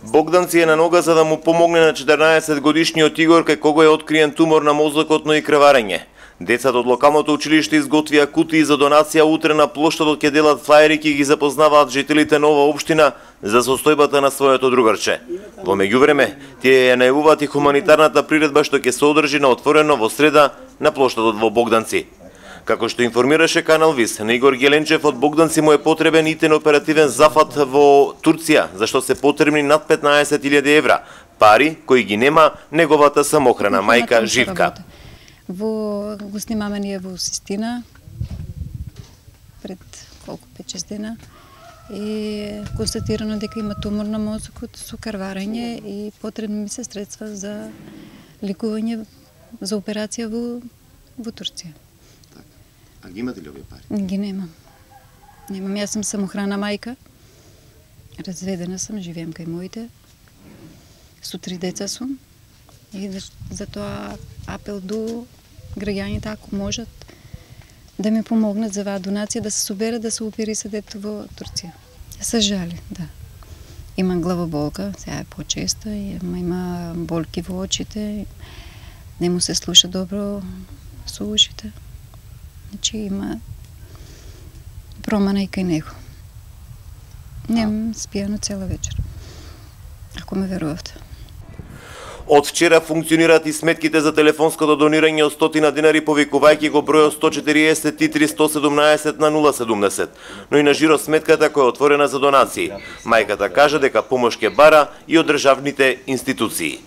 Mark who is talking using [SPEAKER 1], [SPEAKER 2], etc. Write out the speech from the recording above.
[SPEAKER 1] Богданци е на нога за да му помогне на 14 годишниот Игор кај кого е откриен тумор на мозокот, но и креварење. Децата од локалното училиште изготвија кутии за донација, утре на плоштадот ќе делат флаери и ги запознаваат жителите на ова општина за состојбата на своето другарче. Во меѓувреме, тие ја најавуваат и хуманитарната приредба што ќе се одржи на отворено во среда на плоштадот во Богданци. Како што информираше Канал Вис, на Игор Геленчев од Богданци му е потребен итен оперативен зафат во Турција, зашто се потребни над 15.000 евра, пари кои ги нема неговата самохрана мајка Живка.
[SPEAKER 2] Го снимаме ние во Систина пред 5-6 дена и констатирано дека има тумор на мозокот со крварење и потребни ми се средства за лекување, за операција во Турција.
[SPEAKER 1] А ги имате ли овие пари?
[SPEAKER 2] Ги немам. Немам. Јас сум самохрана мајка. Разведена сум, живеем кај моите. Со 3 деца сум. И затоа апел до граѓаните, ако можат, да ми помогнат за оваа донација, да се собере, да се опериса дето во Турција. Се жали, да. Имам главоболка, сега е почеста, има болки во очите, не му се слуша добро со ушите. Значи има промена и кај него. Нем спијано цела вечер, ако ме верувате.
[SPEAKER 1] Од вчера функционираат и сметките за телефонското донирање од 100 динари, повикувајќи го бројот 143 117 на 070, но и на жиро сметката која е отворена за донации. Мајката кажа дека помош ќе бара и од државните институции.